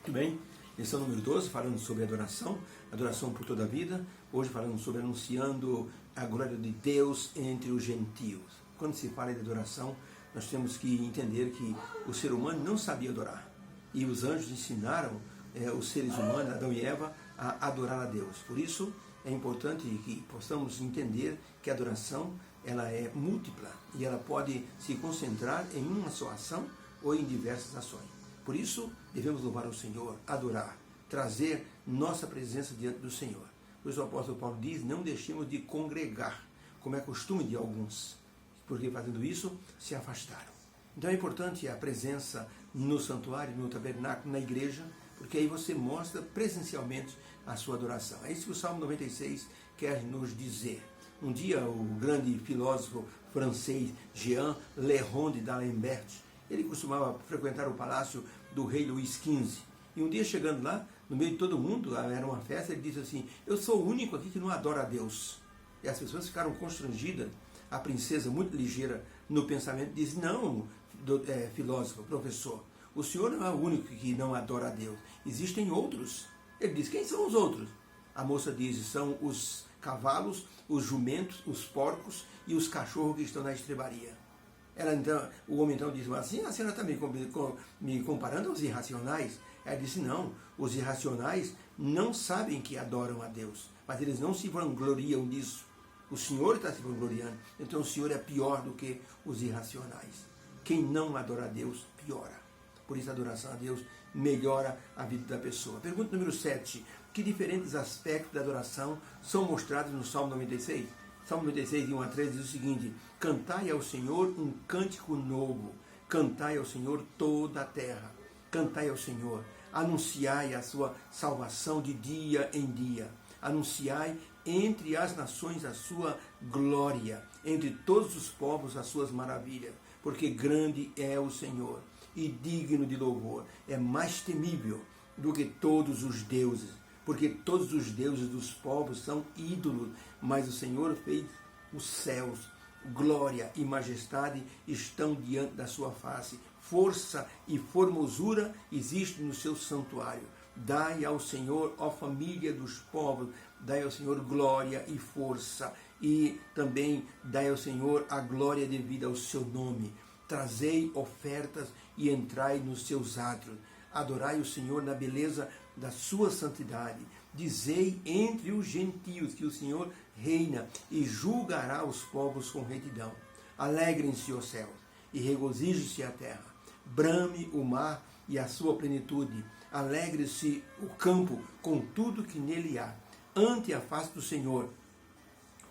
Muito bem, lição número 12, falando sobre adoração por toda a vida. Hoje falando sobre anunciando a glória de Deus entre os gentios. Quando se fala de adoração, nós temos que entender que o ser humano não sabia adorar. E os anjos ensinaram os seres humanos, Adão e Eva, a adorar a Deus. Por isso, é importante que possamos entender que a adoração ela é múltipla e ela pode se concentrar em uma só ação ou em diversas ações. Por isso, devemos louvar o Senhor, adorar, trazer nossa presença diante do Senhor. Por isso o apóstolo Paulo diz, não deixemos de congregar, como é costume de alguns, porque fazendo isso, se afastaram. Então é importante a presença no santuário, no tabernáculo, na igreja, porque aí você mostra presencialmente a sua adoração. É isso que o Salmo 96 quer nos dizer. Um dia o grande filósofo francês Jean Leronde d'Alembert, ele costumava frequentar o palácio do rei Luís XV. E um dia chegando lá, no meio de todo mundo, era uma festa, ele disse assim, eu sou o único aqui que não adora a Deus. E as pessoas ficaram constrangidas. A princesa, muito ligeira no pensamento, disse, não, filósofo, professor, o senhor não é o único que não adora a Deus. Existem outros. Ele disse, quem são os outros? A moça diz, são os cavalos, os jumentos, os porcos e os cachorros que estão na estrebaria. O homem então disse assim, a senhora está me comparando aos irracionais? Ela disse, não, os irracionais não sabem que adoram a Deus, mas eles não se vangloriam disso. O Senhor está se vangloriando, então o Senhor é pior do que os irracionais. Quem não adora a Deus, piora. Por isso a adoração a Deus melhora a vida da pessoa. Pergunta número 7. Que diferentes aspectos da adoração são mostrados no Salmo 96? Salmo 96, de 1 a 3, diz o seguinte, cantai ao Senhor um cântico novo, cantai ao Senhor toda a terra, cantai ao Senhor, anunciai a sua salvação de dia em dia, anunciai entre as nações a sua glória, entre todos os povos as suas maravilhas, porque grande é o Senhor e digno de louvor, é mais temível do que todos os deuses, porque todos os deuses dos povos são ídolos, mas o Senhor fez os céus, glória e majestade estão diante da sua face, força e formosura existem no seu santuário. Dai ao Senhor, ó família dos povos, dai ao Senhor glória e força, e também dai ao Senhor a glória devida ao seu nome. Trazei ofertas e entrai nos seus átrios. Adorai o Senhor na beleza da sua santidade. Dizei entre os gentios que o Senhor reina e julgará os povos com retidão. Alegrem-se os céus e regozije-se a terra. Brame o mar e a sua plenitude. Alegre-se o campo com tudo que nele há. Ante a face do Senhor,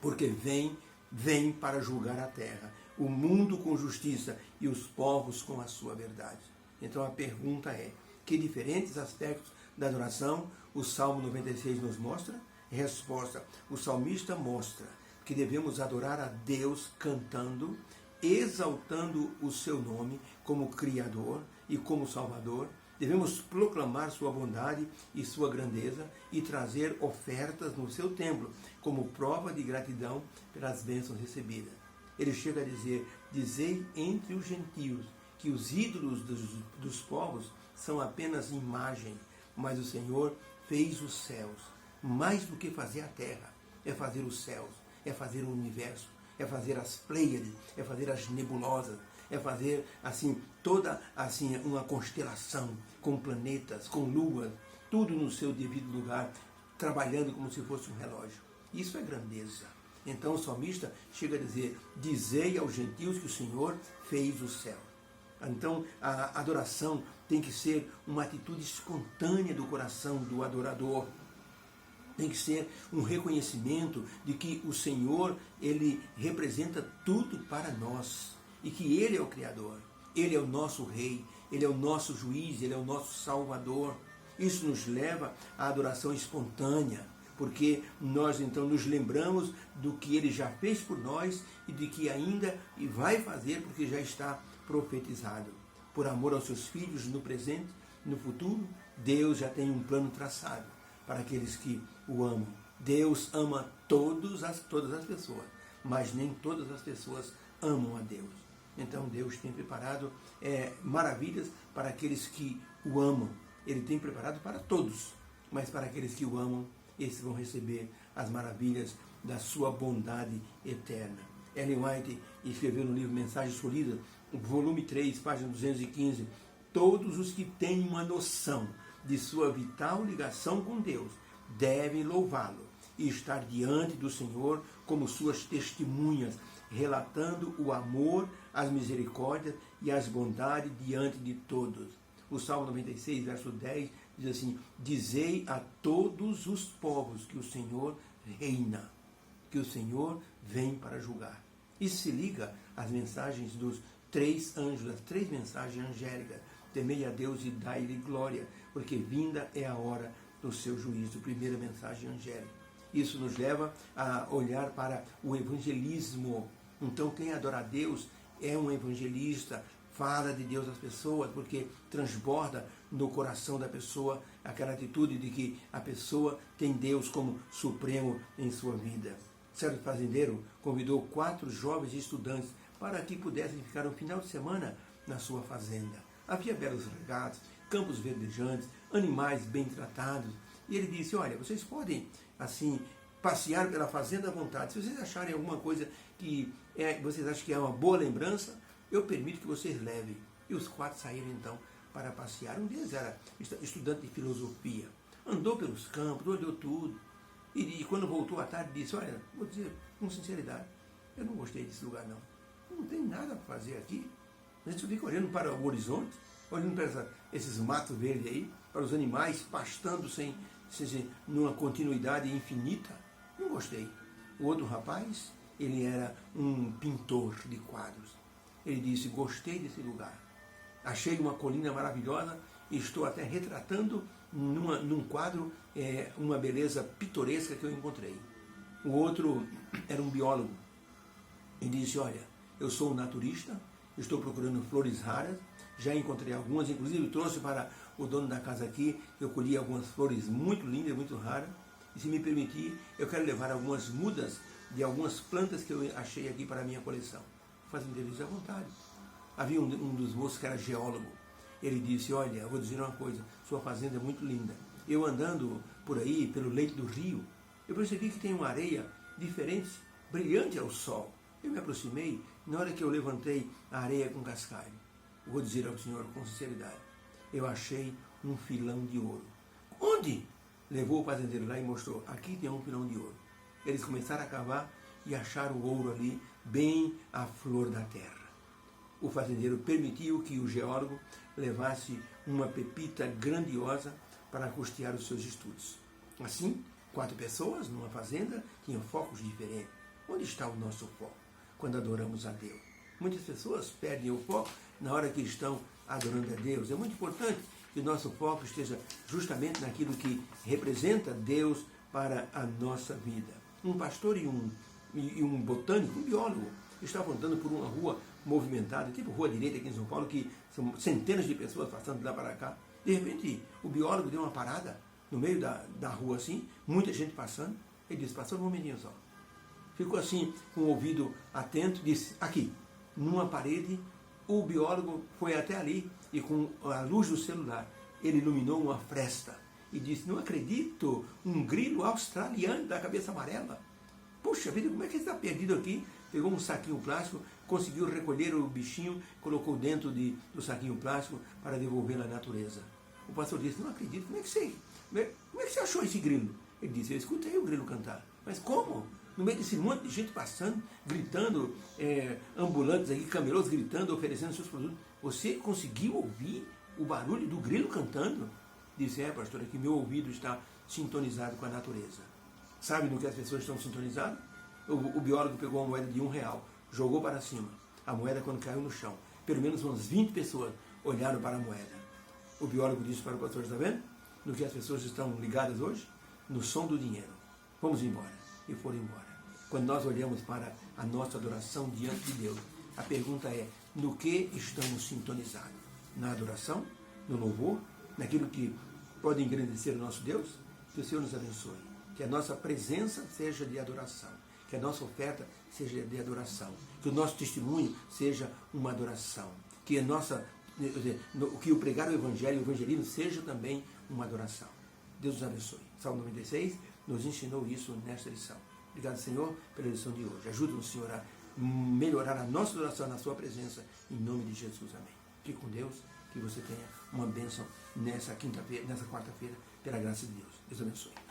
porque vem para julgar a terra, o mundo com justiça e os povos com a sua verdade. Então a pergunta é, que diferentes aspectos da adoração o Salmo 96 nos mostra? Resposta, o salmista mostra que devemos adorar a Deus cantando, exaltando o seu nome como Criador e como Salvador. Devemos proclamar sua bondade e sua grandeza e trazer ofertas no seu templo como prova de gratidão pelas bênçãos recebidas. Ele chega a dizer, dizei entre os gentios que os ídolos dos povos são apenas imagem, mas o Senhor fez os céus. Mais do que fazer a terra, é fazer os céus, é fazer o universo, é fazer as Pleiades, é fazer as nebulosas, é fazer assim toda assim uma constelação com planetas, com luas, tudo no seu devido lugar, trabalhando como se fosse um relógio. Isso é grandeza. Então o salmista chega a dizer, dizei aos gentios que o Senhor fez o céu. Então a adoração tem que ser uma atitude espontânea do coração do adorador. Tem que ser um reconhecimento de que o Senhor, Ele representa tudo para nós. E que Ele é o Criador, Ele é o nosso Rei, Ele é o nosso Juiz, Ele é o nosso Salvador. Isso nos leva à adoração espontânea, porque nós então nos lembramos do que Ele já fez por nós e de que ainda vai fazer, porque já está profetizado. Por amor aos seus filhos no presente, no futuro, Deus já tem um plano traçado para aqueles que o amam. Deus ama todas as pessoas, mas nem todas as pessoas amam a Deus. Então Deus tem preparado maravilhas para aqueles que o amam. Ele tem preparado para todos, mas para aqueles que o amam, esses vão receber as maravilhas da sua bondade eterna. Ellen White escreveu no livro Mensagens Escolhidas, volume 3, página 215, todos os que têm uma noção de sua vital ligação com Deus devem louvá-lo e estar diante do Senhor como suas testemunhas, relatando o amor, as misericórdias e as bondades diante de todos. O Salmo 96, verso 10, diz assim: dizei a todos os povos que o Senhor reina, que o Senhor vem para julgar. Isso se liga às mensagens dos 3 anjos, as 3 mensagens angélicas. Temei a Deus e dai-lhe glória, porque vinda é a hora do seu juízo. Primeira mensagem angélica. Isso nos leva a olhar para o evangelismo. Então, quem adora a Deus é um evangelista, fala de Deus às pessoas, porque transborda no coração da pessoa aquela atitude de que a pessoa tem Deus como supremo em sua vida. Certo fazendeiro convidou 4 jovens estudantes para que pudessem ficar um final de semana na sua fazenda. Havia belos regatos, campos verdejantes, animais bem tratados. E ele disse: olha, vocês podem, assim, passear pela fazenda à vontade. Se vocês acharem alguma coisa que vocês acham que é uma boa lembrança, eu permito que vocês levem. E os 4 saíram, então, para passear. Um deles era estudante de filosofia. Andou pelos campos, olhou tudo. E quando voltou à tarde, disse: olha, vou dizer com sinceridade, eu não gostei desse lugar, não. Não tem nada para fazer aqui. A gente fica olhando para o horizonte, olhando para esses matos verdes aí, para os animais pastando sem numa continuidade infinita. Não gostei. O outro rapaz, ele era um pintor de quadros. Ele disse: gostei desse lugar. Achei uma colina maravilhosa e estou até retratando num quadro uma beleza pitoresca que eu encontrei. O outro era um biólogo. Ele disse: olha, eu sou um naturista, estou procurando flores raras, já encontrei algumas, inclusive trouxe para o dono da casa aqui, eu colhi algumas flores muito lindas, muito raras, e se me permitir, eu quero levar algumas mudas de algumas plantas que eu achei aqui para a minha coleção. Fazendeiro disse: à vontade. Havia um dos moços que era geólogo. Ele disse: olha, eu vou dizer uma coisa, sua fazenda é muito linda. Eu andando por aí, pelo leito do rio, eu percebi que tem uma areia diferente, brilhante ao sol. Eu me aproximei, na hora que eu levantei a areia com cascalho, vou dizer ao senhor com sinceridade, eu achei um filão de ouro. Onde? Levou o fazendeiro lá e mostrou: aqui tem um filão de ouro. Eles começaram a cavar e acharam o ouro ali, bem à flor da terra. O fazendeiro permitiu que o geólogo levasse uma pepita grandiosa para custear os seus estudos. Assim, 4 pessoas numa fazenda tinham focos diferentes. Onde está o nosso foco quando adoramos a Deus? Muitas pessoas perdem o foco na hora que estão adorando a Deus. É muito importante que o nosso foco esteja justamente naquilo que representa Deus para a nossa vida. Um pastor e um botânico, um biólogo, estavam andando por uma rua movimentada, tipo Rua Direita aqui em São Paulo, que são centenas de pessoas passando de lá para cá. De repente, o biólogo deu uma parada no meio da rua assim, muita gente passando. Ele disse: passou um momentinho só. Ficou assim, com o ouvido atento, disse: aqui, numa parede, o biólogo foi até ali e com a luz do celular, ele iluminou uma fresta e disse: não acredito, um grilo australiano da cabeça amarela. Puxa vida, como é que ele está perdido aqui? Pegou um saquinho plástico, conseguiu recolher o bichinho, colocou dentro do saquinho plástico para devolvê-lo à natureza. O pastor disse: não acredito, como é que você achou esse grilo? Ele disse: eu escutei o grilo cantar. Mas como? No meio desse monte de gente passando, gritando, ambulantes aqui, camelôs gritando, oferecendo seus produtos. Você conseguiu ouvir o barulho do grilo cantando? Disse: pastor, é que meu ouvido está sintonizado com a natureza. Sabe no que as pessoas estão sintonizadas? O biólogo pegou uma moeda de R$1, jogou para cima. A moeda, quando caiu no chão, pelo menos umas 20 pessoas olharam para a moeda. O biólogo disse para o pastor: está vendo? No que as pessoas estão ligadas hoje? No som do dinheiro. Vamos embora. E foram embora. Quando nós olhamos para a nossa adoração diante de Deus, a pergunta é: no que estamos sintonizados? Na adoração? No louvor? Naquilo que pode engrandecer o nosso Deus? Que o Senhor nos abençoe. Que a nossa presença seja de adoração. Que a nossa oferta seja de adoração. Que o nosso testemunho seja uma adoração. Que a nossa que o pregar o Evangelho, o evangelismo, seja também uma adoração. Deus nos abençoe. Salmo 96 nos ensinou isso nesta lição. Obrigado, Senhor, pela lição de hoje. Ajuda-nos, Senhor, a melhorar a nossa adoração na sua presença, em nome de Jesus. Amém. Fique com Deus, que você tenha uma bênção nessa quinta-feira, nessa quarta-feira, pela graça de Deus. Deus abençoe.